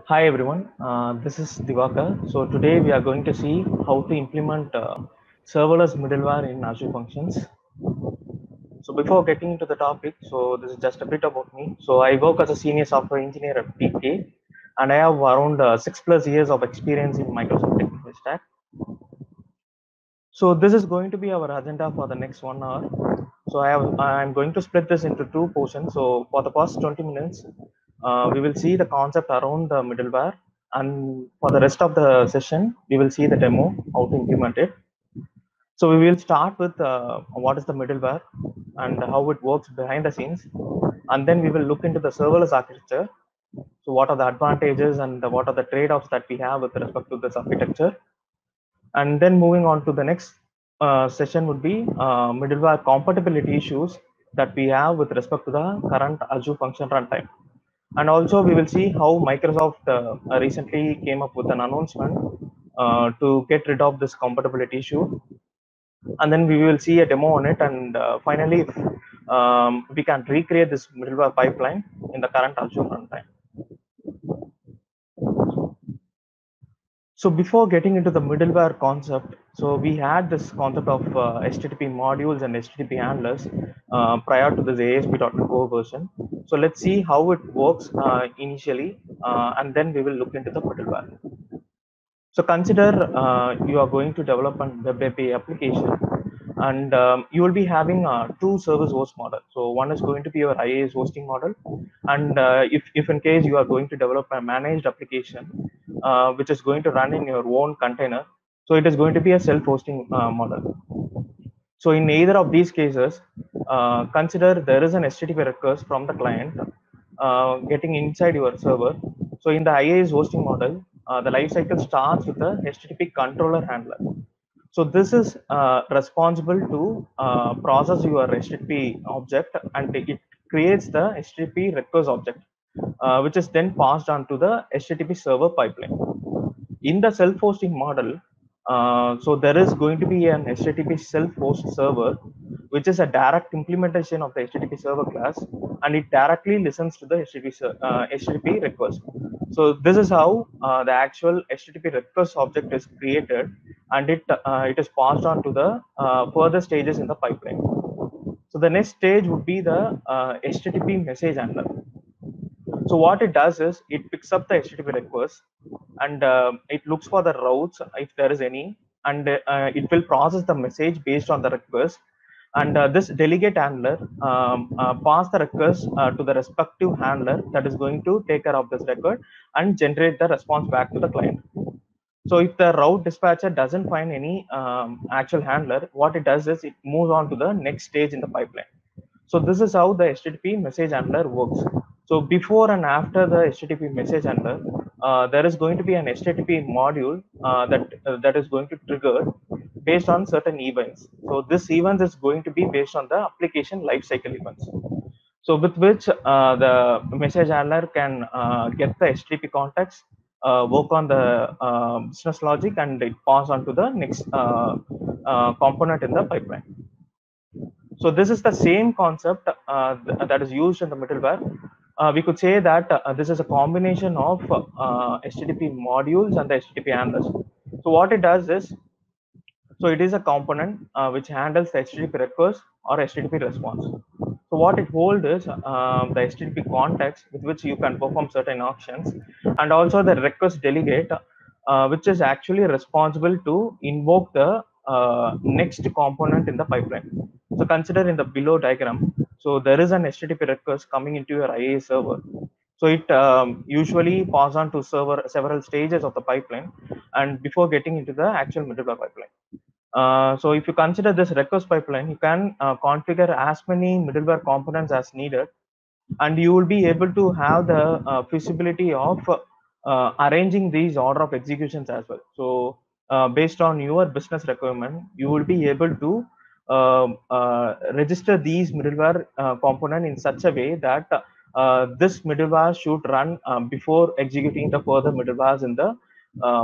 Hi everyone, this is Divakar. So today we are going to see how to implement serverless middleware in Azure Functions. So before getting into the topic, so this is just a bit about me. So I work as a senior software engineer at TK, and I have around 6+ years of experience in Microsoft technical stack. So this is going to be our agenda for the next 1 hour. So I'm going to split this into two portions. So for the first 20 minutes, we will see the concept around the middleware, and for the rest of the session, we will see the demo, how to implement it. So we will start with what is the middleware and how it works behind the scenes, and then we will look into the serverless architecture. So what are the advantages and what are the trade-offs that we have with respect to this architecture? And then moving on to the next session would be middleware compatibility issues that we have with respect to the current Azure function runtime. And also we will see how Microsoft recently came up with an announcement to get rid of this compatibility issue. And then we will see a demo on it. And finally, if, we can recreate this middleware pipeline in the current Azure runtime. So before getting into the middleware concept, so we had this concept of HTTP modules and HTTP handlers prior to this ASP.NET Core version. So let's see how it works initially, and then we will look into the middleware. So consider you are going to develop a web API application, and you will be having two service host model. So one is going to be your IaaS hosting model, and if in case you are going to develop a managed application, which is going to run in your own container, so it is going to be a self-hosting model. So in either of these cases, consider there is an HTTP request from the client getting inside your server. So in the IaaS hosting model, the lifecycle starts with the HTTP controller handler. So this is responsible to process your HTTP object, and it creates the HTTP request object, which is then passed on to the HTTP server pipeline. In the self-hosting model, so there is going to be an HTTP self-host server, which is a direct implementation of the HTTP server class, and it directly listens to the HTTP request. So this is how the actual HTTP request object is created, and it is passed on to the further stages in the pipeline. So the next stage would be the HTTP message handler. So what it does is it picks up the HTTP request, and it looks for the routes if there is any, and it will process the message based on the request. And this delegate handler pass the request to the respective handler that is going to take care of this record and generate the response back to the client. So if the route dispatcher doesn't find any actual handler, what it does is it moves on to the next stage in the pipeline. So this is how the HTTP message handler works. So before and after the HTTP message handler, there is going to be an HTTP module that is going to trigger based on certain events. So this event is going to be based on the application lifecycle events. So with which the message handler can get the HTTP context, work on the business logic, and it pass on to the next component in the pipeline. So this is the same concept that is used in the middleware. We could say that this is a combination of HTTP modules and the HTTP handlers. So what it does is, so it is a component which handles the HTTP request or HTTP response. So what it holds is the HTTP context with which you can perform certain actions, and also the request delegate, which is actually responsible to invoke the next component in the pipeline. So consider in the below diagram, so there is an HTTP request coming into your IaaS server. So it usually pass on to server several stages of the pipeline, and before getting into the actual middleware pipeline. So if you consider this request pipeline, you can configure as many middleware components as needed, and you will be able to have the feasibility of arranging these order of executions as well. So based on your business requirement, you will be able to register these middleware component in such a way that this middleware should run before executing the further middlewares in the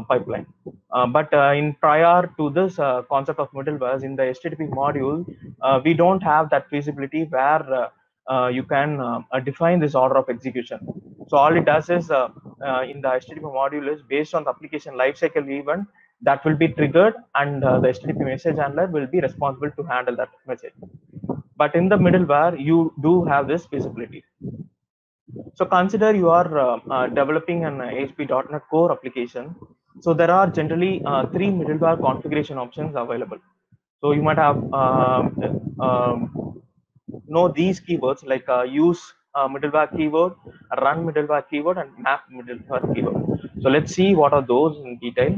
pipeline. But in prior to this concept of middlewares in the HTTP module, we don't have that feasibility where you can define this order of execution. So all it does is in the HTTP module is based on the application lifecycle event that will be triggered, and the HTTP message handler will be responsible to handle that message. But in the middleware, you do have this visibility. So consider you are developing an ASP.NET Core application. So there are generally three middleware configuration options available. So you might have know these keywords like use middleware keyword, run middleware keyword, and map middleware keyword. So let's see what are those in detail.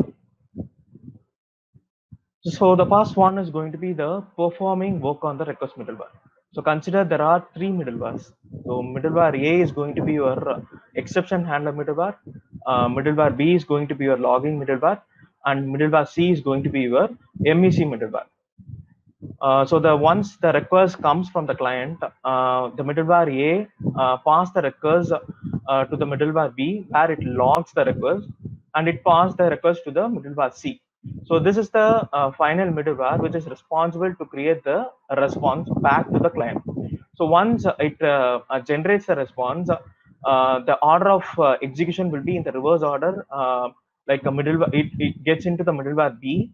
So the first one is going to be the performing work on the request middleware. So consider there are three middlewares. So middleware A is going to be your exception handler middleware. Middleware B is going to be your logging middleware, and middleware C is going to be your MEC middleware. So the once the request comes from the client, the middleware A pass the request to the middleware B, where it logs the request, and it pass the request to the middleware C. So this is the final middleware which is responsible to create the response back to the client. So once it generates the response, the order of execution will be in the reverse order. Like a middleware, it gets into the middleware B,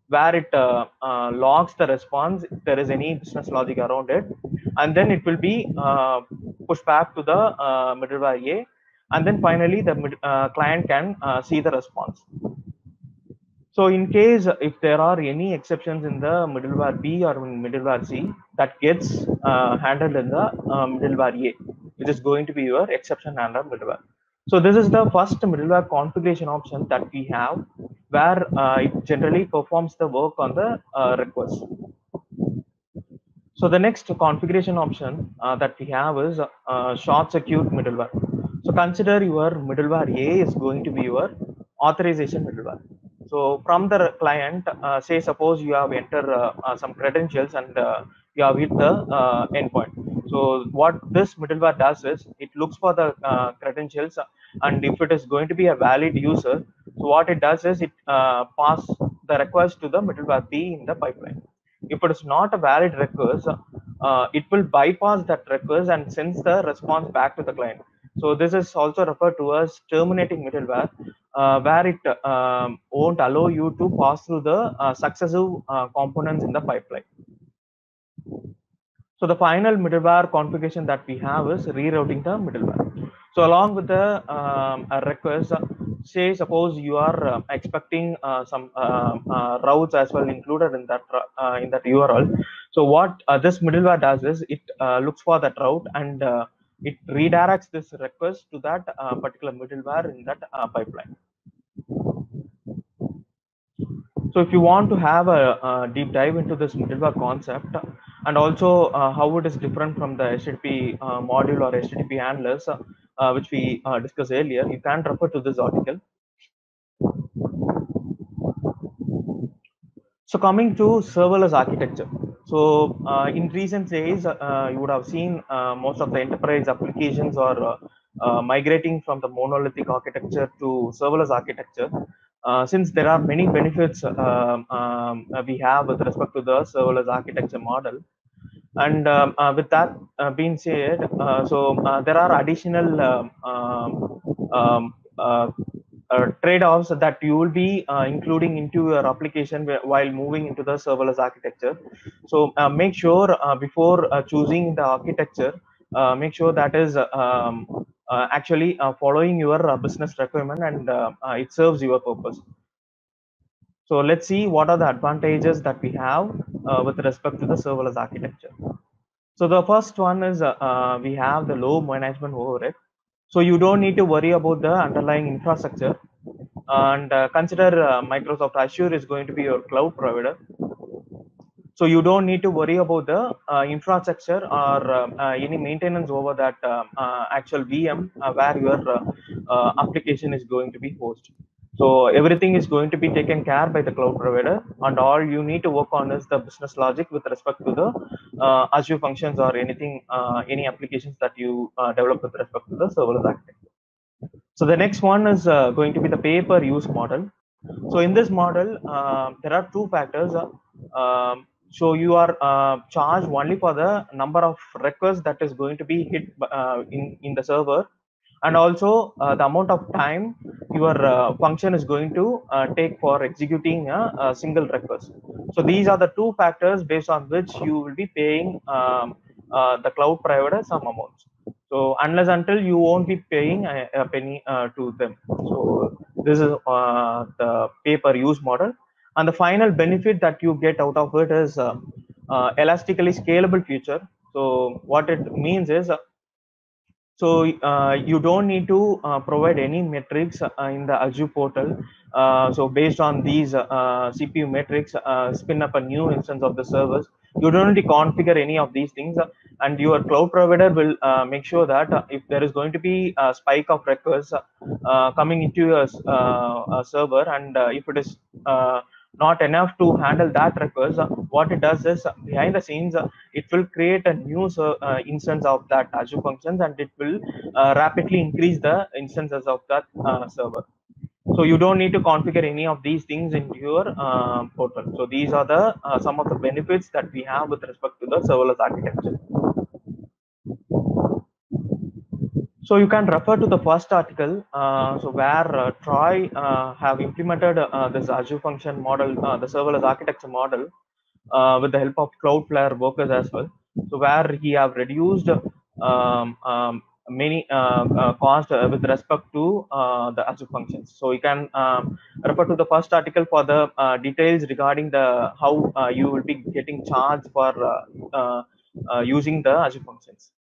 where it logs the response if there is any business logic around it, and then it will be pushed back to the middleware A, and then finally the client can see the response. So in case if there are any exceptions in the middleware B or in middleware C, that gets handled in the middleware A, which is going to be your exception handler middleware. So this is the first middleware configuration option that we have, where it generally performs the work on the request. So the next configuration option that we have is short circuit middleware. So consider your middleware A is going to be your authorization middleware. So from the client, say suppose you have entered some credentials and you have hit the endpoint. So what this middleware does is it looks for the credentials, and if it is going to be a valid user, so what it does is it pass the request to the middleware B in the pipeline. If it is not a valid request, it will bypass that request and sends the response back to the client. So this is also referred to as terminating middleware, where it won't allow you to pass through the successive components in the pipeline. So the final middleware configuration that we have is rerouting the middleware. So along with the request, say suppose you are expecting some routes as well included in that URL. So what this middleware does is it looks for that route, and it redirects this request to that particular middleware in that pipeline. So if you want to have a deep dive into this middleware concept, and also how it is different from the HTTP module or HTTP handlers, which we discussed earlier, you can refer to this article. So coming to serverless architecture. So in recent days, you would have seen most of the enterprise applications are migrating from the monolithic architecture to serverless architecture. Since there are many benefits we have with respect to the serverless architecture model, and with that being said, there are additional trade-offs that you will be including into your application while moving into the serverless architecture. So make sure before choosing the architecture, make sure that is actually following your business requirement, and it serves your purpose. So let's see what are the advantages that we have with respect to the serverless architecture. So the first one is we have the low management overhead. So you don't need to worry about the underlying infrastructure, and consider Microsoft Azure is going to be your cloud provider. So you don't need to worry about the infrastructure or any maintenance over that actual VM where your application is going to be hosted. So everything is going to be taken care by the cloud provider, and all you need to work on is the business logic with respect to the Azure functions or anything, any applications that you develop with respect to the serverless architecture. So the next one is going to be the pay-per-use model. So in this model, there are two factors. So you are charged only for the number of requests that is going to be hit in the server, and also the amount of time your function is going to take for executing a single request. So these are the two factors based on which you will be paying the cloud provider some amounts. So unless until you won't be paying a penny to them. So this is the pay per use model, and the final benefit that you get out of it is elastically scalable feature. So what it means is so you don't need to provide any metrics in the Azure portal. So based on these CPU metrics, spin up a new instance of the service. You don't need to configure any of these things, and your cloud provider will make sure that if there is going to be a spike of requests coming into a server, and if it is not enough to handle that request, what it does is behind the scenes, it will create a new instance of that Azure functions, and it will rapidly increase the instances of that server. So you don't need to configure any of these things into your portal. So these are the some of the benefits that we have with respect to the serverless architecture. So you can refer to the first article, so where Troy have implemented this Azure function model, the serverless architecture model, with the help of Cloudflare workers as well. So where he have reduced many cost with respect to the Azure functions. So you can refer to the first article for the details regarding the how you will be getting charged for using the Azure functions.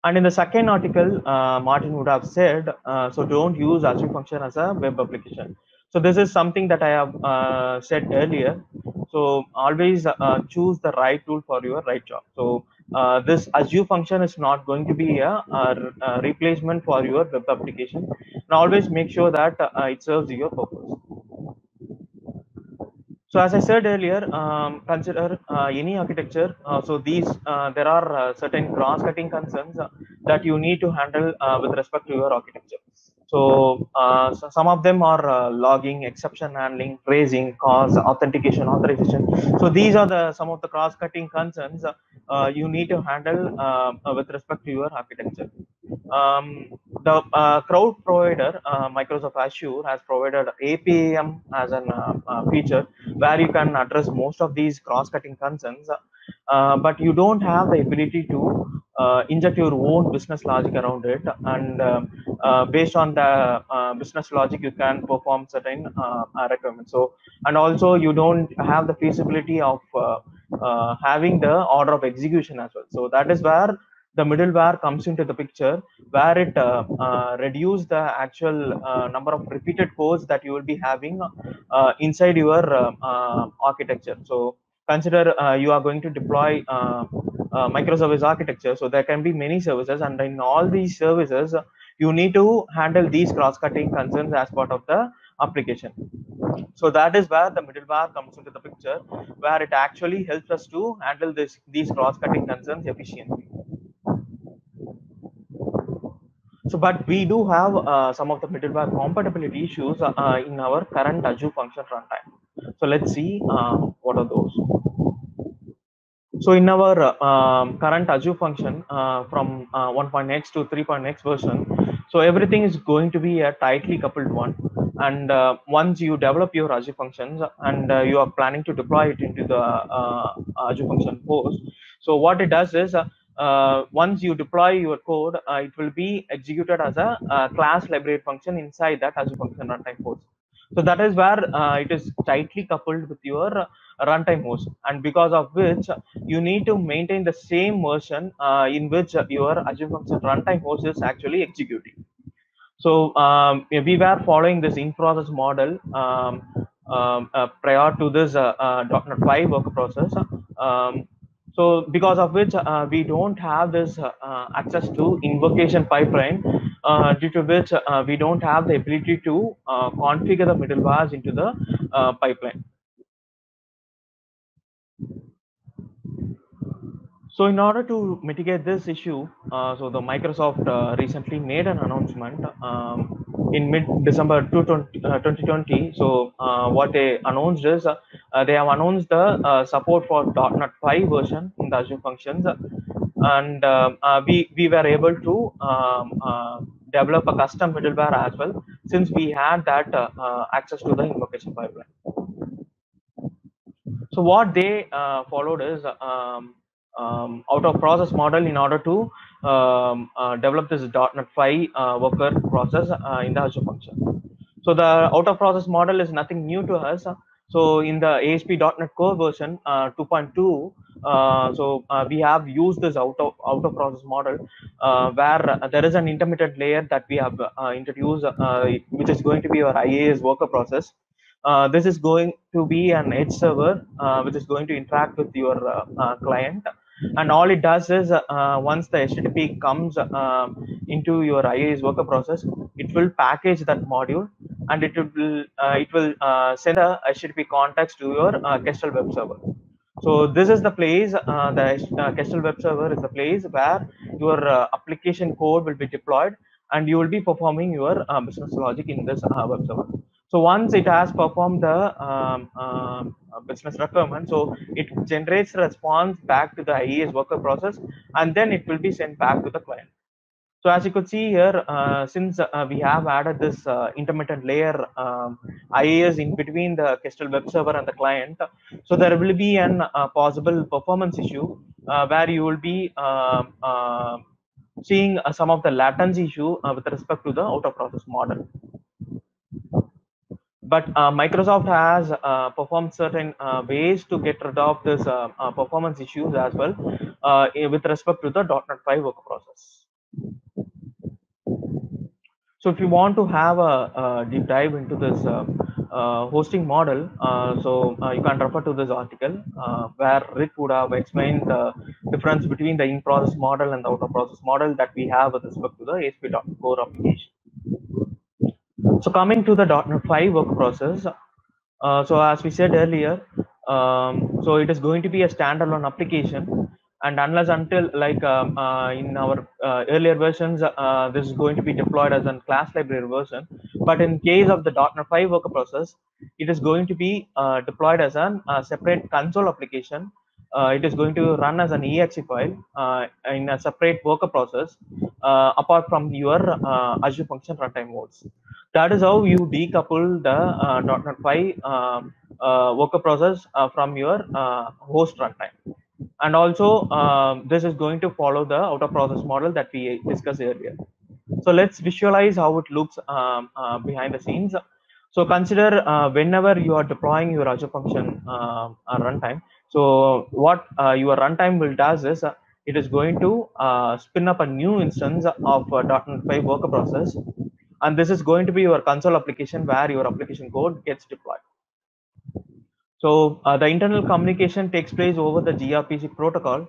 And in the second article, Martin would have said, so don't use Azure function as a web application. So this is something that I have said earlier. So always choose the right tool for your right job. So this Azure function is not going to be a replacement for your web application. And always make sure that it serves your purpose. So as I said earlier, consider any architecture. So these there are certain cross-cutting concerns that you need to handle with respect to your architecture. So some of them are logging, exception handling, tracing, cause, authentication, authorization. So these are the some of the cross-cutting concerns you need to handle with respect to your architecture. The cloud provider, Microsoft Azure, has provided APM as an feature where you can address most of these cross-cutting concerns, but you don't have the ability to inject your own business logic around it, and based on the business logic, you can perform certain requirements. So, and also you don't have the feasibility of having the order of execution as well. So that is where the middleware comes into the picture, where it reduce the actual number of repeated codes that you will be having inside your architecture. So consider you are going to deploy microservice architecture. So there can be many services, and in all these services, you need to handle these cross-cutting concerns as part of the application. So that is where the middleware comes into the picture, where it actually helps us to handle these cross-cutting concerns efficiently. So, but we do have some of the middleware compatibility issues in our current Azure function runtime. So let's see what are those. So in our current Azure function from 1.x to 3.x version, so everything is going to be a tightly coupled one. And once you develop your Azure functions and you are planning to deploy it into the Azure function host, so what it does is once you deploy your code, it will be executed as a class library function inside that Azure function runtime host. So that is where it is tightly coupled with your runtime host, and because of which you need to maintain the same version in which your Azure function runtime host is actually executing. So we were following this in-process model prior to this .NET 5 work process. So because of which we don't have this access to invocation pipeline, due to which we don't have the ability to configure the middlewares into the pipeline. So in order to mitigate this issue, so the Microsoft recently made an announcement in mid-December 2020. So what they announced is they have announced the support for .NET 5 version in the Azure functions, and we were able to develop a custom middleware as well, since we had that access to the invocation pipeline. So what they followed is out of process model in order to develop this .NET 5 worker process in the Azure function. So the out of process model is nothing new to us. So in the ASP.NET Core version 2.2, we have used this out of process model where there is an intermediate layer that we have introduced, which is going to be our IaaS worker process. This is going to be an edge server which is going to interact with your client, and all it does is once the HTTP comes into your IaaS worker process, it will package that module, and it will send a HTTP context to your Kestrel web server. So this is the place, the Kestrel web server is the place where your application code will be deployed, and you will be performing your business logic in this web server. So once it has performed the business requirement, so it generates a response back to the IaaS worker process, and then it will be sent back to the client. So as you could see here, since we have added this intermittent layer IaaS in between the Kestrel web server and the client, so there will be an possible performance issue where you will be seeing some of the latency issue with respect to the out of process model. But Microsoft has performed certain ways to get rid of this performance issues as well with respect to the .NET 5 worker process. So if you want to have a deep dive into this hosting model, you can refer to this article where Rick would have explained the difference between the in-process model and the out-of-process model that we have with respect to the ASP.NET Core application. So coming to the .NET 5 work process, so as we said earlier, so it is going to be a standalone application, and unless until like in our earlier versions, this is going to be deployed as a class library version. But in case of the .NET 5 worker process, it is going to be deployed as a separate console application. It is going to run as an exe file in a separate worker process apart from your Azure Function Runtime modes. That is how you decouple the .NET 5 worker process from your host runtime. And also, this is going to follow the out of process model that we discussed earlier. So let's visualize how it looks behind the scenes. So consider whenever you are deploying your Azure Function runtime. So what your runtime will does is it is going to spin up a new instance of .NET 5 worker process, and this is going to be your console application where your application code gets deployed. So the internal communication takes place over the gRPC protocol,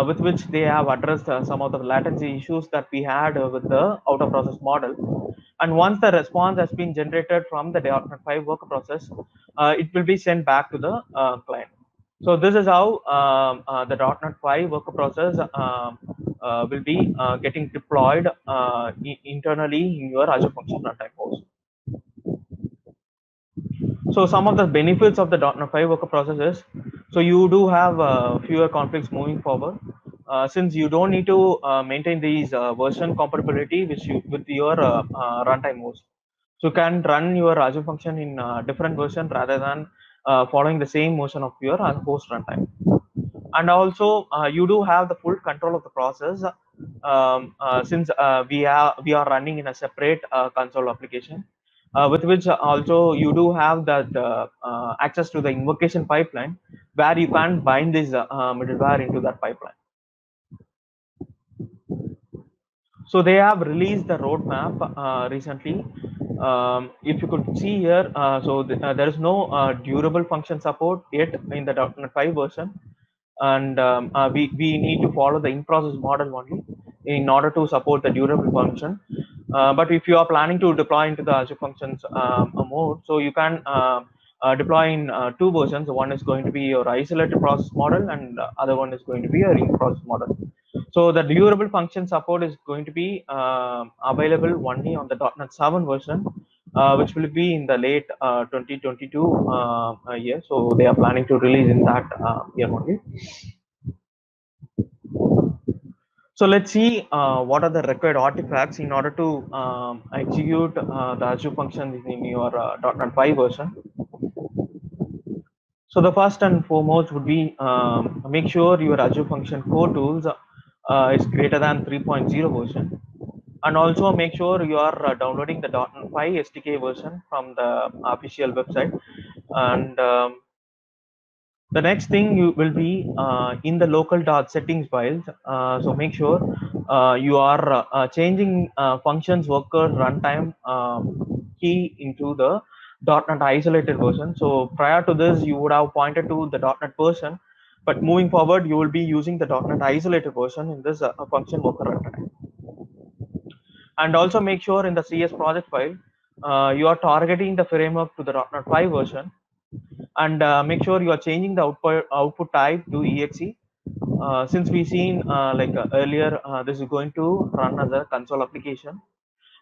with which they have addressed some of the latency issues that we had with the out of process model. And once the response has been generated from the .NET 5 worker process, it will be sent back to the client. So this is how the .NET 5 worker process will be getting deployed internally in your Azure Function Runtime host. So some of the benefits of the .NET 5 worker process is, so you do have fewer conflicts moving forward, since you don't need to maintain these version compatibility with your runtime host. So you can run your Azure function in different version rather than following the same version of your host runtime. And also you do have the full control of the process, since we are running in a separate console application, with which also you do have that access to the invocation pipeline, where you can bind this middleware into that pipeline. So they have released the roadmap recently. If you could see here, there is no durable function support yet in the .NET 5 version, and we need to follow the in-process model only in order to support the durable function. But if you are planning to deploy into the Azure Functions mode, so you can deploy in two versions. One is going to be your isolated process model, and the other one is going to be your in-process model. So the durable function support is going to be available only on the .NET 7 version, which will be in the late 2022 year. So they are planning to release in that year only. So let's see what are the required artifacts in order to execute the Azure functions in your .NET 5 version. So the first and foremost would be make sure your Azure Function Core Tools is greater than 3.0 version, and also make sure you are downloading the .NET 5 SDK version from the official website. And the next thing you will be in the local settings files. So make sure you are changing functions worker runtime key into the .NET isolated version. So prior to this, you would have pointed to the .NET version, but moving forward, you will be using the .NET isolated version in this function worker runtime. And also make sure in the CS project file, you are targeting the framework to the .NET 5 version, and make sure you are changing the output type to exe. Since we seen earlier, this is going to run as a console application.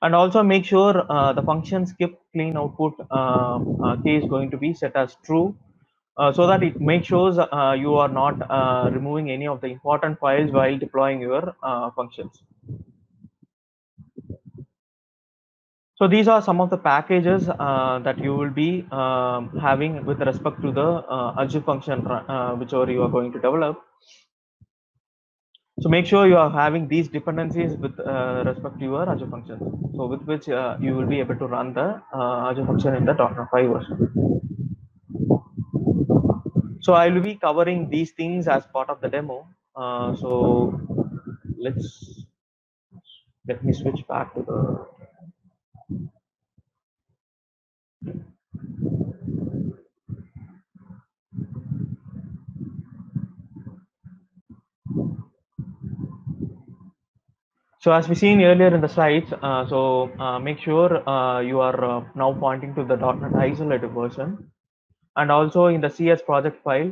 And also make sure the function skip clean output key is going to be set as true, so that it makes sure you are not removing any of the important files while deploying your functions. So these are some of the packages that you will be having with respect to the Azure function, whichever you are going to develop. So make sure you are having these dependencies with respect to your Azure functions. So with which you will be able to run the Azure function in the .NET 5 version. So I will be covering these things as part of the demo. So let me switch back to the. So as we seen earlier in the slides, make sure you are now pointing to the .NET isolated version, and also in the CS project file,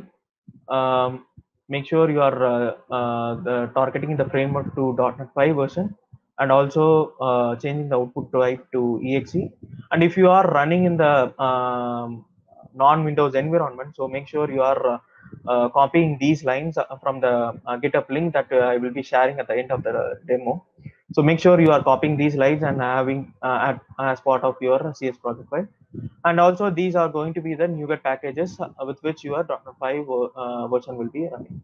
make sure you are targeting the framework to .NET 5 version, and also changing the output type to exe. And if you are running in the non-Windows environment, so make sure you are copying these lines from the GitHub link that I will be sharing at the end of the demo. So make sure you are copying these lines and having as part of your CS project file. And also these are going to be the NuGet packages with which your .NET 5 version will be running.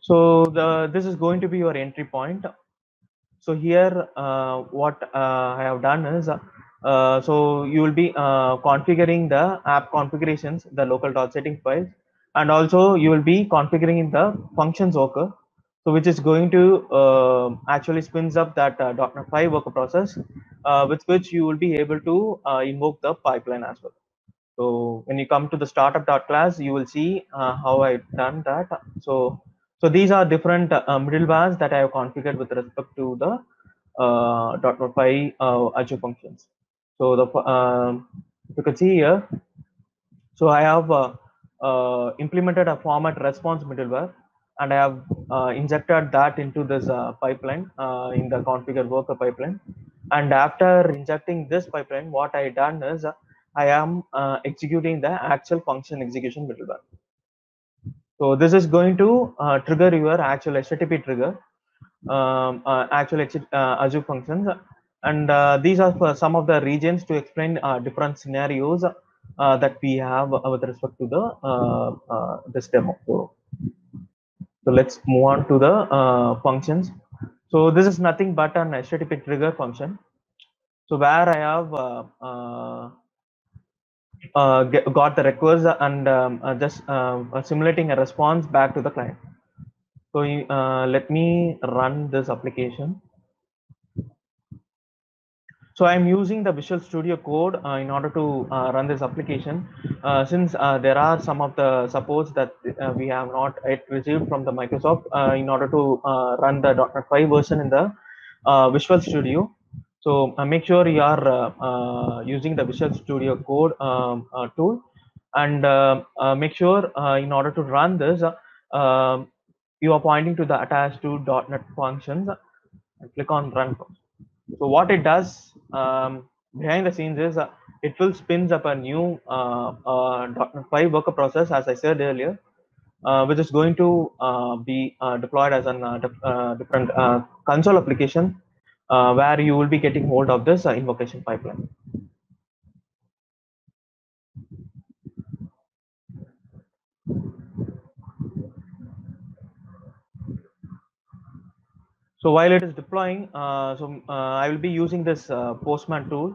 So this is going to be your entry point. So here what I have done is, so you will be configuring the app configurations, the local.setting files, and also you will be configuring the functions worker, so which is going to actually spins up that .NET 5 worker process, with which you will be able to invoke the pipeline as well. So when you come to the startup.class, you will see how I've done that. So these are different middlewares that I have configured with respect to the .NET 5 Azure functions. So you can see here, so I have implemented a format response middleware, and I have injected that into this pipeline in the configure worker pipeline. And after injecting this pipeline, what I done is I am executing the actual function execution middleware. So this is going to trigger your actual HTTP trigger, actual Azure functions, and these are for some of the regions to explain different scenarios that we have with respect to the this demo. So let's move on to the functions. So this is nothing but an HTTP trigger function. So where I have got the request and just simulating a response back to the client. So let me run this application. So I'm using the Visual Studio Code in order to run this application, since there are some of the supports that we have not yet received from the Microsoft in order to run the .NET 5 version in the Visual Studio. So make sure you are using the Visual Studio Code tool, and make sure in order to run this, you are pointing to the attached to .NET functions and click on run. So what it does behind the scenes is it will spins up a new .NET 5 worker process, as I said earlier. which is going to be deployed as a different console application where you will be getting hold of this invocation pipeline. So while it is deploying, I will be using this Postman tool.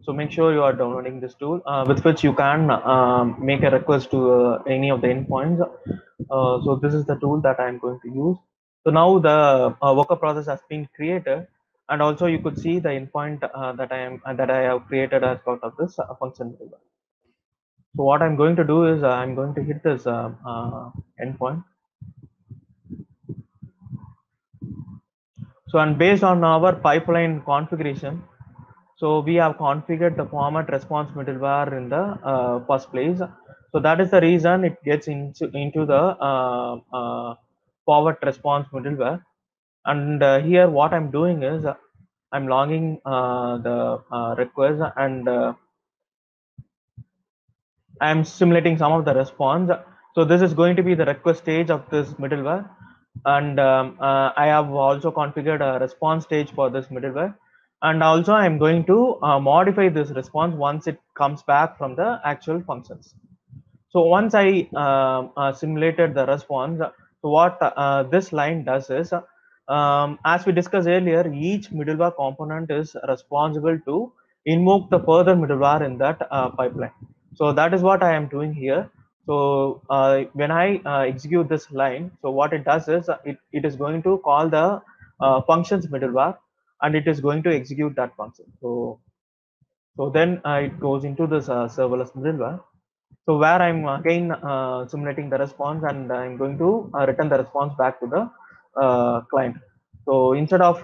So make sure you are downloading this tool with which you can make a request to any of the endpoints. So this is the tool that I am going to use. So now the worker process has been created, and also you could see the endpoint that I have created as part of this function. So what I'm going to do is I'm going to hit this endpoint. So and based on our pipeline configuration, so we have configured the format response middleware in the first place. So that is the reason it gets into the forward response middleware. And here what I'm doing is I'm logging the request, and I'm simulating some of the response. So this is going to be the request stage of this middleware. And I have also configured a response stage for this middleware. And also I'm going to modify this response once it comes back from the actual functions. So once I simulated the response, so what this line does is, as we discussed earlier, each middleware component is responsible to invoke the further middleware in that pipeline. So that is what I am doing here. So when I execute this line, so what it does is it is going to call the functions middleware, and it is going to execute that function. So then it goes into this serverless middleware. So where I'm again simulating the response, and I'm going to return the response back to the client. So instead of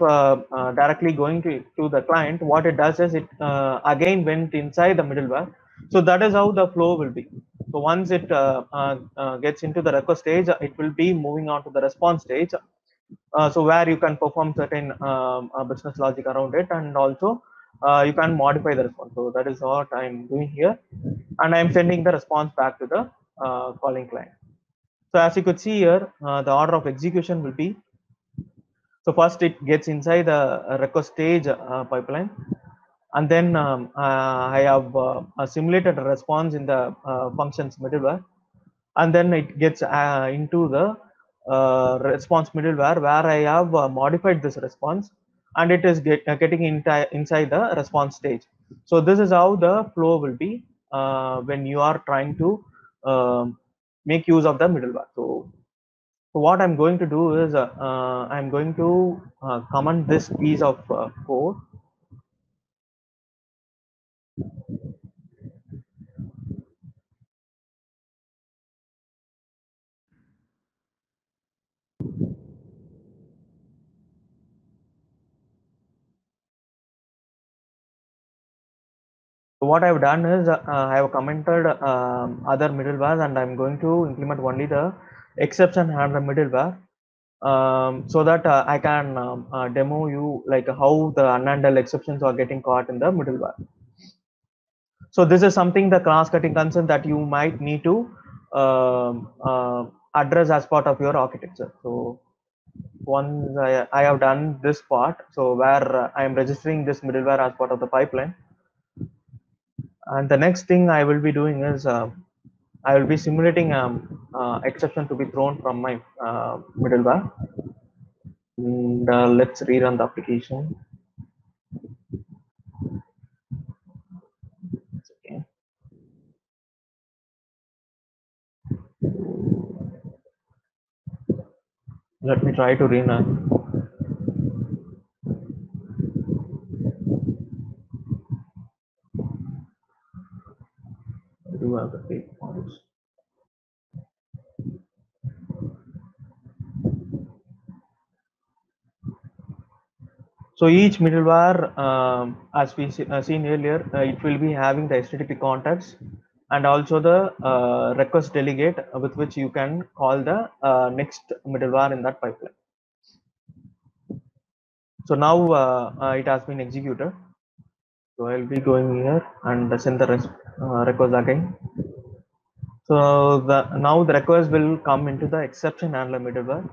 directly going to the client, what it does is it again went inside the middleware. So that is how the flow will be. So once it gets into the request stage, it will be moving on to the response stage. So where you can perform certain business logic around it, and also you can modify the response. So that is what I'm doing here, and I'm sending the response back to the calling client. So as you could see here, the order of execution will be, so first it gets inside the request stage pipeline, and then I have simulated a response in the functions middleware, and then it gets into the response middleware where I have modified this response, and it is getting inside the response stage. So this is how the flow will be when you are trying to make use of the middleware. So what I'm going to do is I'm going to comment this piece of code. So what I've done is I have commented other middlewares, and I'm going to implement only the exception handler middleware, so that I can demo you like how the unhandled exceptions are getting caught in the middleware. So this is something, the cross-cutting concern that you might need to address as part of your architecture. So once I have done this part, so where I am registering this middleware as part of the pipeline, and the next thing I will be doing is I will be simulating exception to be thrown from my middleware. And let's rerun the application. Okay. Let me try to rerun. I do have the breakpoints. So each middleware, as we seen earlier, it will be having the HTTP context and also the request delegate with which you can call the next middleware in that pipeline. So now it has been executed. So I'll be going here and send the request again. So now the request will come into the exception handler middleware.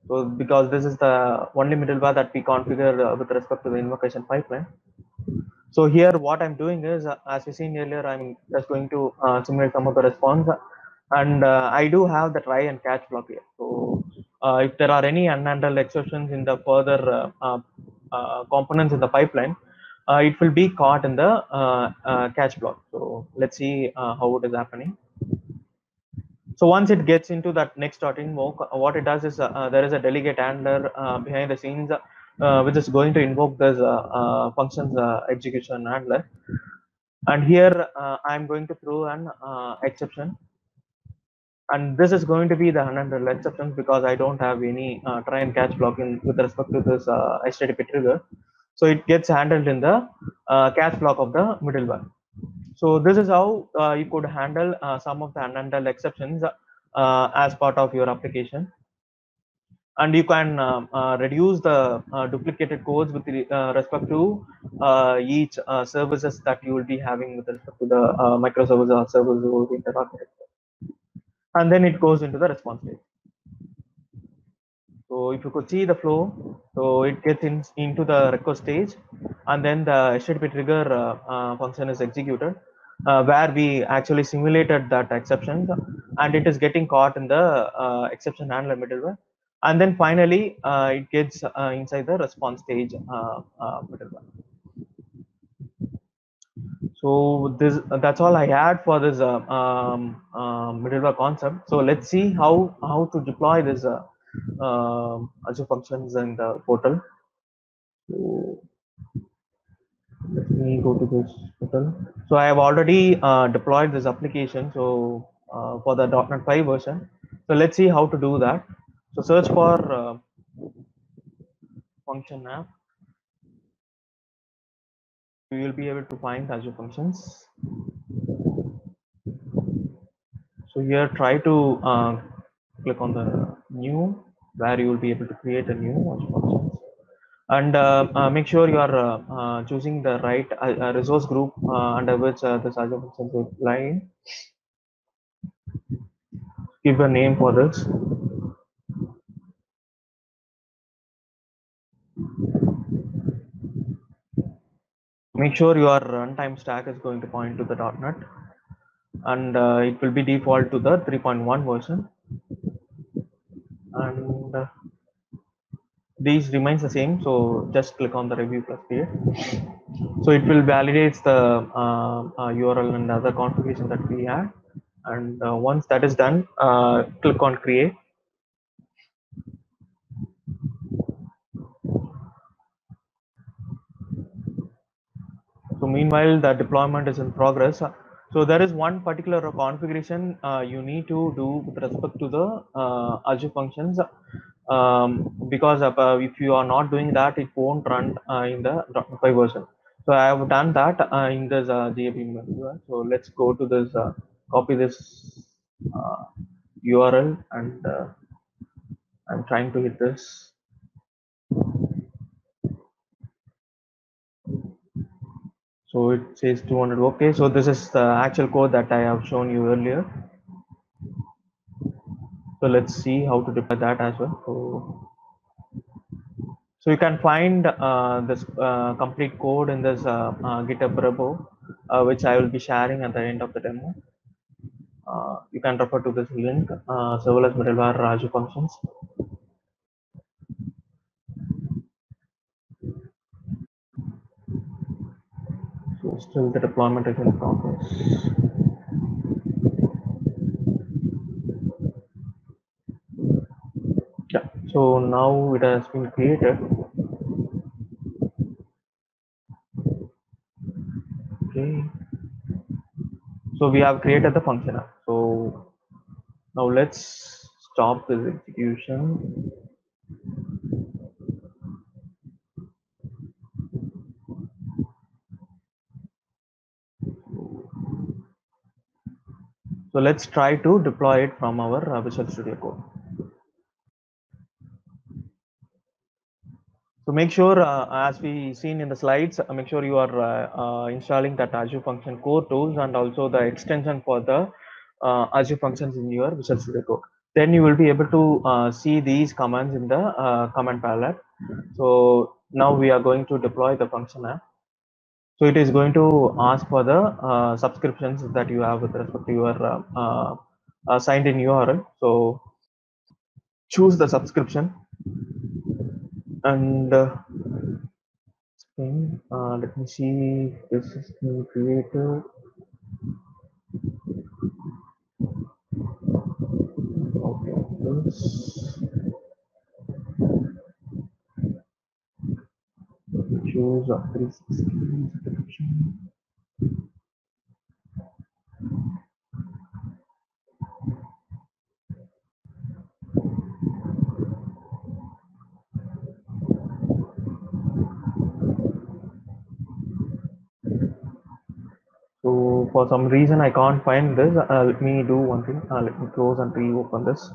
So because this is the only middleware that we configure with respect to the invocation pipeline. So here what I'm doing is, as we seen earlier, I'm just going to simulate some of the response, and I do have the try and catch block here. So if there are any unhandled exceptions in the further components in the pipeline, it will be caught in the catch block. So let's see how it is happening. So once it gets into that next.invoke, what it does is there is a delegate handler behind the scenes, which is going to invoke this functions execution handler. And here I'm going to throw an exception. And this is going to be the unhandled exceptions because I don't have any try and catch block in with respect to this HTTP trigger. So it gets handled in the catch block of the middleware. So this is how you could handle some of the unhandled exceptions as part of your application. And you can reduce the duplicated codes with respect to each services that you will be having with respect to the microservice or service oriented architecture. And then it goes into the response stage. So if you could see the flow, so it gets into the request stage, and then the HTTP trigger function is executed, where we actually simulated that exception, and it is getting caught in the exception handler middleware, and then finally it gets inside the response stage middleware. So this that's all I had for this middleware concept. So let's see how to deploy this Azure functions in the portal. So let me go to this portal. So I have already deployed this application. So for the .NET 5 version. So let's see how to do that. So search for function app. You will be able to find Azure functions. So here try to click on the new, where you will be able to create a new Azure functions. And make sure you are choosing the right resource group under which this Azure functions will lie. Give a name for this. Make sure your runtime stack is going to point to the .NET, and it will be default to the 3.1 version, and these remains the same. So just click on the review plus create. So it will validate the URL and other configuration that we had, and once that is done, click on create. So meanwhile, the deployment is in progress. So there is one particular configuration you need to do with respect to the Azure functions, because if you are not doing that, it won't run in the .NET 5 version. So I have done that in this GAP menu. So let's go to this, copy this URL, and I'm trying to hit this. So it says 200. Okay, so this is the actual code that I have shown you earlier. So let's see how to deploy that as well. So you can find this complete code in this GitHub repo, which I will be sharing at the end of the demo. You can refer to this link, serverless middleware Azure functions. So still the deployment is in progress. Yeah, so now it has been created. Okay, so we have created the function app. So now let's stop this execution. So let's try to deploy it from our Visual Studio Code. So make sure, as we seen in the slides, make sure you are installing that Azure Function Core tools and also the extension for the Azure Functions in your Visual Studio Code. Then you will be able to see these commands in the command palette. So now we are going to deploy the function app. So it is going to ask for the subscriptions that you have with respect to your signed in URL. So choose the subscription and let me see if this is being created. Okay, this choose a 360 subscription. So for some reason I can't find this. Let me do one thing. Let me close and reopen this.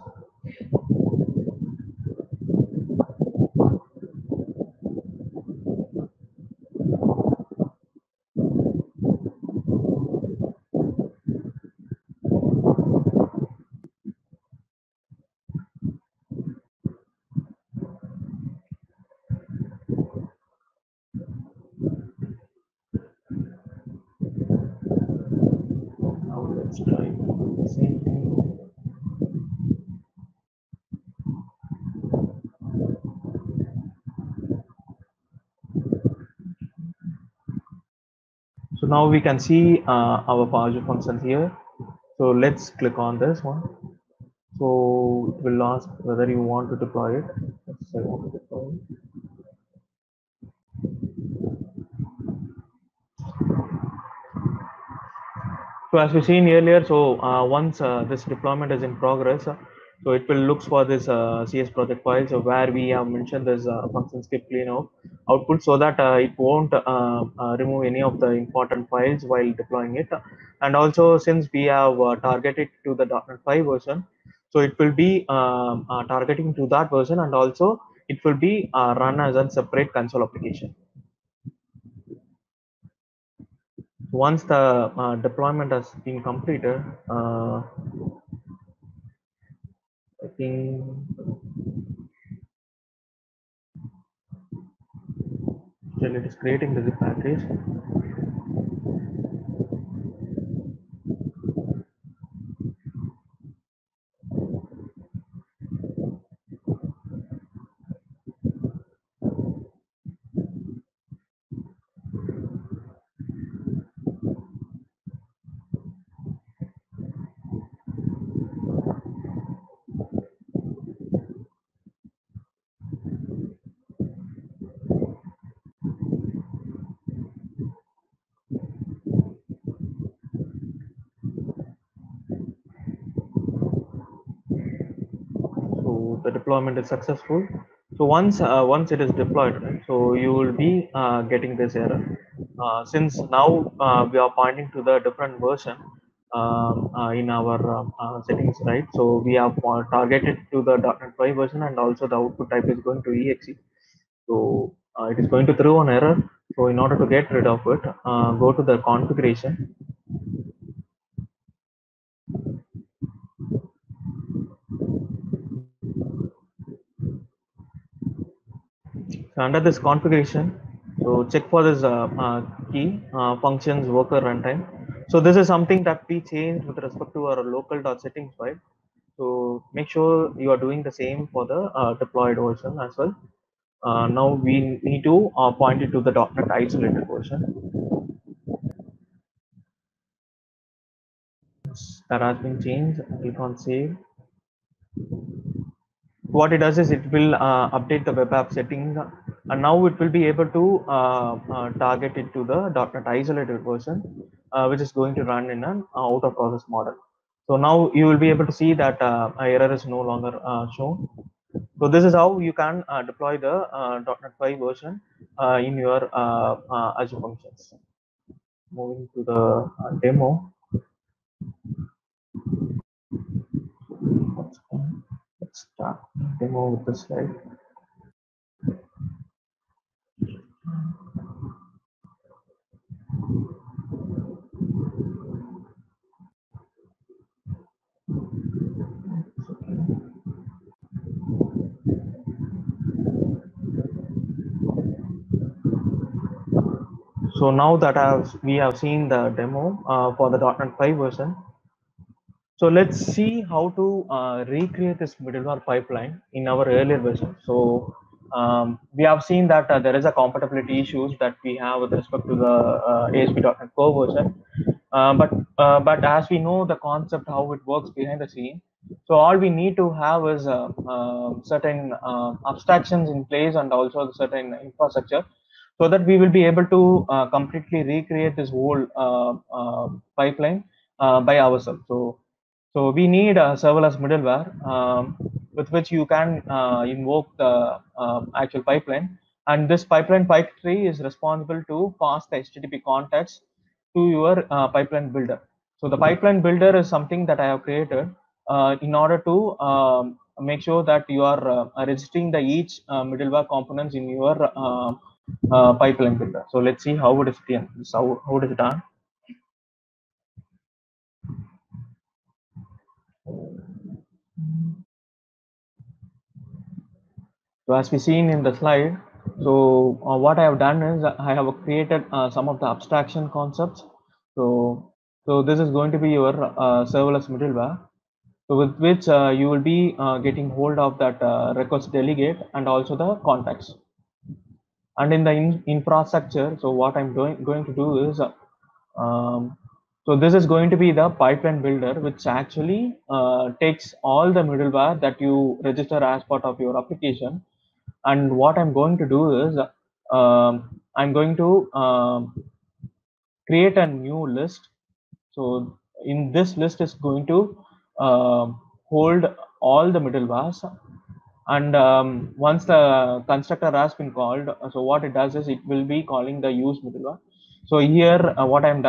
Now let's try the same thing. So now we can see our Azure functions here. So let's click on this one. So it will ask whether you want to deploy it. Let's say I want to deploy it. So as we seen earlier, so once this deployment is in progress, so it will look for this CS project file. So where we have mentioned this function script clean output, so that it won't remove any of the important files while deploying it. And also since we have targeted to the .NET 5 version, so it will be targeting to that version, and also it will be run as a separate console application. Once the deployment has been completed, I think still it is creating the zip package. So the deployment is successful. So once it is deployed, right, so you will be getting this error. Since now we are pointing to the different version in our settings, right? So we have targeted to the .NET 5 version, and also the output type is going to exe. So it is going to throw an error. So in order to get rid of it, go to the configuration. So under this configuration, so check for this key functions worker runtime. So this is something that we changed with respect to our local settings file. So make sure you are doing the same for the deployed version as well. Now we need to point it to the .NET isolated version that has been changed. Click on save. What it does is it will update the web app setting, and now it will be able to target it to the .NET isolated version, which is going to run in an out of process model. So now you will be able to see that error is no longer shown. So this is how you can deploy the .NET 5 version in your Azure functions. Moving to the demo. Let's start demo with the slide. So now that we have seen the demo for the .NET 5 version, so let's see how to recreate this middleware pipeline in our earlier version. So we have seen that there is a compatibility issues that we have with respect to the ASP.NET Core version. But as we know the concept how it works behind the scene, so all we need to have is certain abstractions in place and also certain infrastructure, so that we will be able to completely recreate this whole pipeline by ourselves. So we need a serverless middleware with which you can invoke the actual pipeline, and this pipeline factory is responsible to pass the HTTP context to your pipeline builder. So the pipeline builder is something that I have created in order to make sure that you are registering the each middleware components in your pipeline builder. So let's see how it is done. How it is done. So as we seen in the slide, so what I have done is I have created some of the abstraction concepts. So this is going to be your serverless middleware. So with which you will be getting hold of that request delegate and also the context. And in the infrastructure, so what I'm going to do is, so this is going to be the pipeline builder, which actually takes all the middleware that you register as part of your application. And what I'm going to do is, I'm going to create a new list. So in this list is going to hold all the middlewares, and once the constructor has been called, so what it does is it will be calling the use middleware. So here what I'm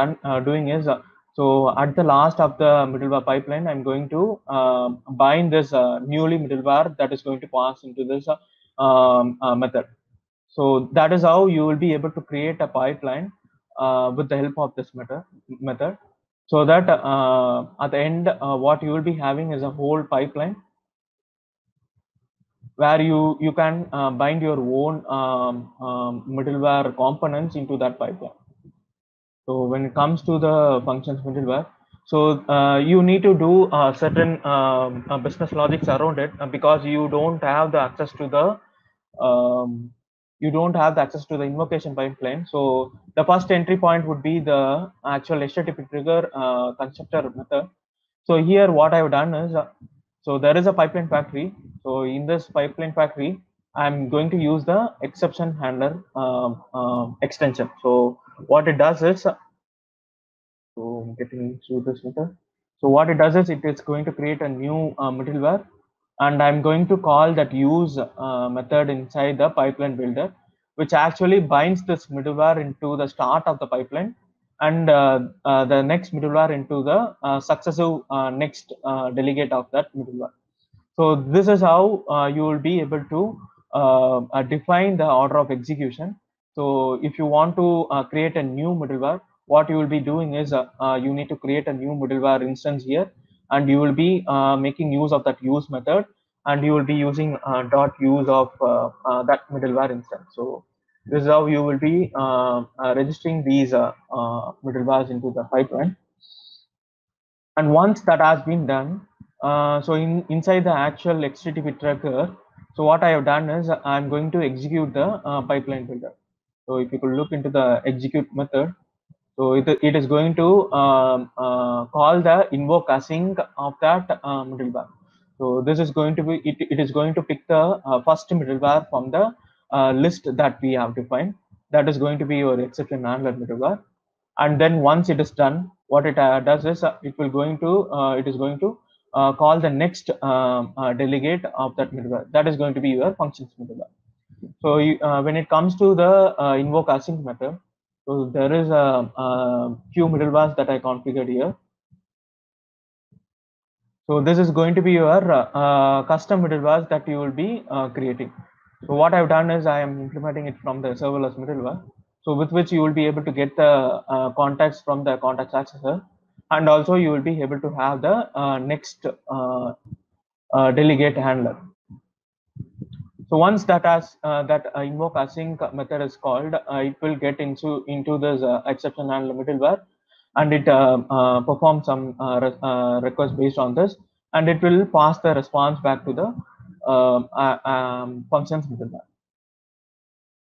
doing is, so at the last of the middleware pipeline, I'm going to bind this newly middleware that is going to pass into this method. So that is how you will be able to create a pipeline with the help of this method, so that at the end, what you will be having is a whole pipeline where you can bind your own middleware components into that pipeline. So when it comes to the functions middleware, so you need to do certain business logics around it, because you don't have the access to the invocation pipeline. So the first entry point would be the actual HTTP trigger constructor method. So here what I've done is, so there is a pipeline factory. So in this pipeline factory, I'm going to use the exception handler extension. So what it does is, so getting through this method. So what it does is it is going to create a new middleware, and I'm going to call that use method inside the pipeline builder, which actually binds this middleware into the start of the pipeline, and the next middleware into the successive next delegate of that middleware. So this is how you will be able to define the order of execution. So if you want to create a new middleware, what you will be doing is, you need to create a new middleware instance here, and you will be making use of that use method, and you will be using dot use of that middleware instance. So this is how you will be registering these middlewares into the pipeline. And once that has been done, so inside the actual HTTP tracker, so what I have done is I'm going to execute the pipeline builder. So if you could look into the execute method, so it is going to call the invoke async of that middleware. So this is going to be, it is going to pick the first middleware from the list that we have defined. That is going to be your exception handler middleware. And then once it is done, what it does is it is going to call the next delegate of that middleware. That is going to be your functions middleware. So when it comes to the invoke async method, so there is a few middlewares that I configured here. So this is going to be your custom middlewares that you will be creating. So what I've done is I am implementing it from the serverless middleware. So with which you will be able to get the context from the context accessor, and also you will be able to have the next delegate handler. So once that invoke async method is called, it will get into this exception handler middleware, and it performs some request based on this, and it will pass the response back to the functions middleware.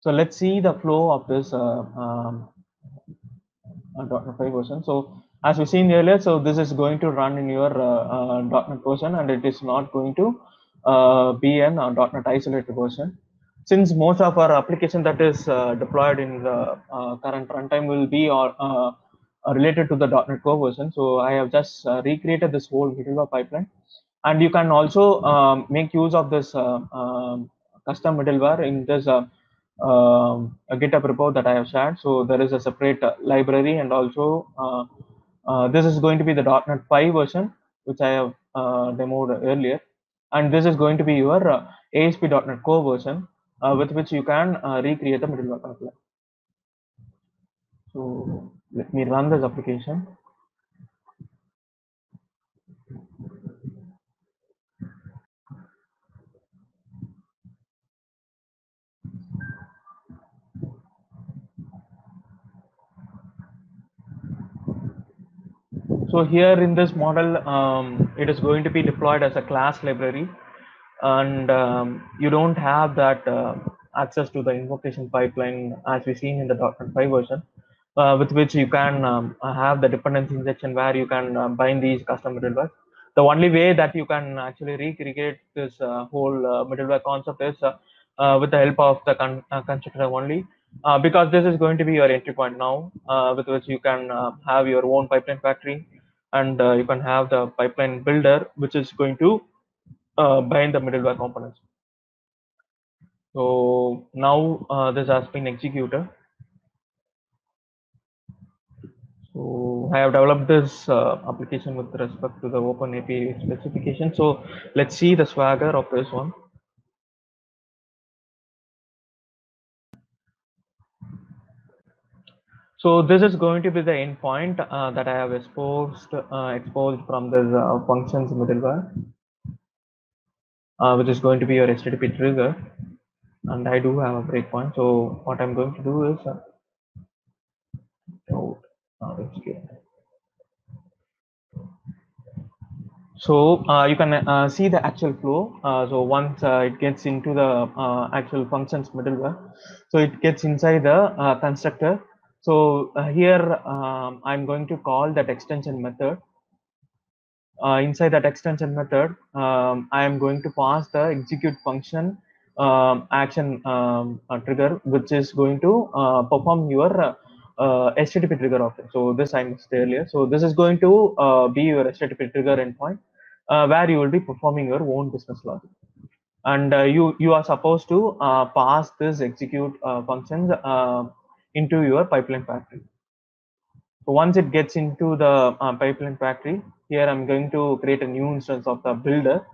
So let's see the flow of this .NET 5 version. So as we seen earlier, so this is going to run in your .NET version, and it is not going to be an .NET isolated version. Since most of our application that is deployed in the current runtime will be related to the .NET Core version, so I have just recreated this whole middleware pipeline, and you can also make use of this custom middleware in this a GitHub repo that I have shared. So there is a separate library, and also this is going to be the .NET 5 version, which I have demoed earlier, and this is going to be your ASP.NET Core version, with which you can recreate the middleware pipeline. So let me run this application. So here in this model, it is going to be deployed as a class library, and you don't have that access to the invocation pipeline as we seen in the .NET 5 version, with which you can have the dependency injection where you can bind these custom middleware. The only way that you can actually recreate this whole middleware concept is with the help of the constructor only, because this is going to be your entry point now, with which you can have your own pipeline factory, and you can have the pipeline builder, which is going to bind the middleware components. So now this has been executed. So I have developed this application with respect to the OpenAPI specification. So let's see the swagger of this one. So this is going to be the endpoint that I have exposed from this functions middleware, which is going to be your HTTP trigger. And I do have a breakpoint. So what I'm going to do is so you can see the actual flow. So once it gets into the actual functions middleware, so it gets inside the constructor. So here I'm going to call that extension method. Inside that extension method, I am going to pass the execute function action trigger, which is going to perform your HTTP trigger of it. So this I missed earlier. So this is going to be your HTTP trigger endpoint, where you will be performing your own business logic, and you are supposed to pass this execute functions into your pipeline factory. So once it gets into the pipeline factory, here I'm going to create a new instance of the builder.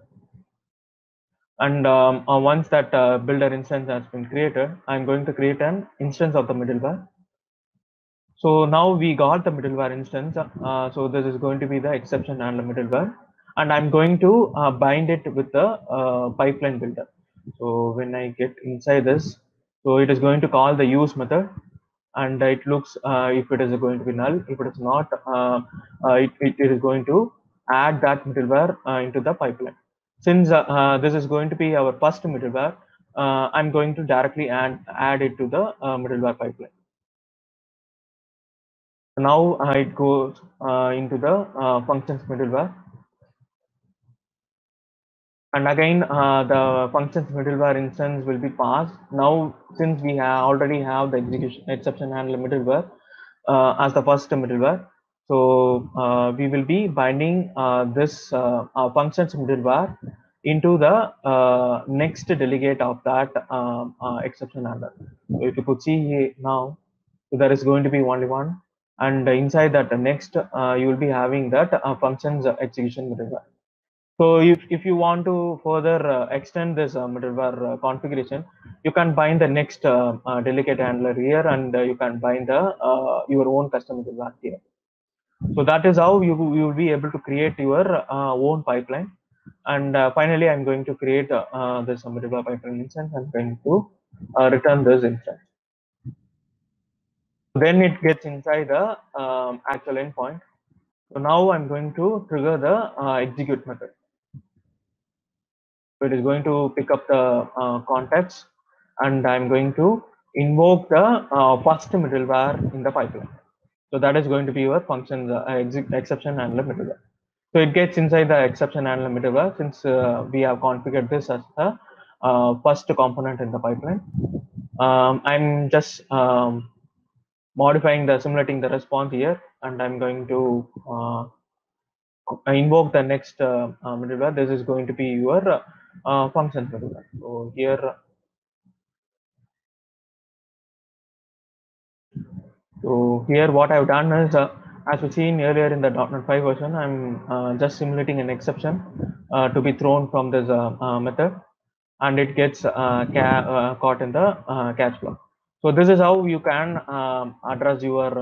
And once that builder instance has been created, I'm going to create an instance of the middleware. So now we got the middleware instance. So this is going to be the exception handler middleware, and I'm going to bind it with the pipeline builder. So when I get inside this, so it is going to call the use method, and it looks if it is going to be null. If it is not, it is going to add that middleware into the pipeline. Since this is going to be our first middleware, I'm going to directly add it to the middleware pipeline. Now it goes into the functions middleware, and again the functions middleware instance will be passed. Now since we already have the execution exception handler middleware as the first middleware, so we will be binding this functions middleware into the next delegate of that exception handler. So if you could see here now, so there is going to be only one, and inside that next you will be having that functions execution middleware. So if you want to further extend this middleware configuration, you can bind the next delegate handler here, and you can bind the your own custom middleware here. So that is how you will be able to create your own pipeline. And finally, I'm going to create this middleware pipeline instance. I'm going to return this instance. Then it gets inside the actual endpoint. So now I'm going to trigger the execute method. So it is going to pick up the context, and I'm going to invoke the first middleware in the pipeline. So that is going to be your function, exception handler middleware. So it gets inside the exception handler middleware, since we have configured this as the first component in the pipeline. I'm just modifying simulating the response here, and I'm going to invoke the next middleware. This is going to be your function middleware. So here, what I've done is, as we seen earlier in the .NET 5 version, I'm just simulating an exception to be thrown from this method, and it gets caught in the catch block. So this is how you can address your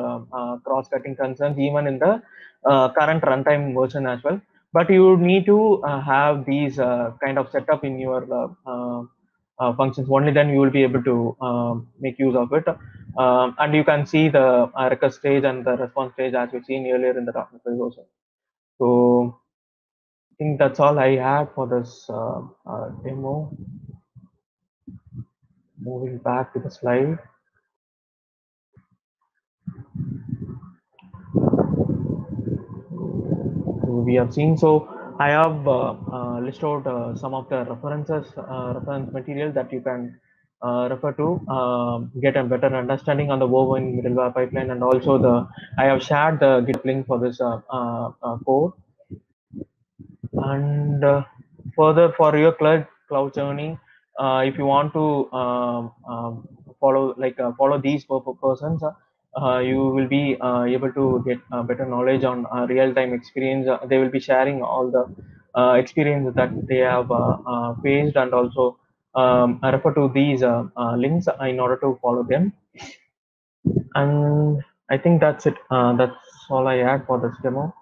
cross-cutting concerns even in the current runtime version as well. But you need to have these kind of setup in your functions. Only then you will be able to make use of it. And you can see the request stage and the response stage as we've seen earlier in the .NET version. So I think that's all I had for this demo. Moving back to the slide. We have seen, so I have listed out some of the reference material that you can refer to get a better understanding on the woven middleware pipeline, and also I have shared the git link for this code. And further, for your cloud journey, if you want to follow these persons, you will be able to get better knowledge on real-time experience. They will be sharing all the experience that they have faced, and also refer to these links in order to follow them. And I think that's it. That's all I had for this demo.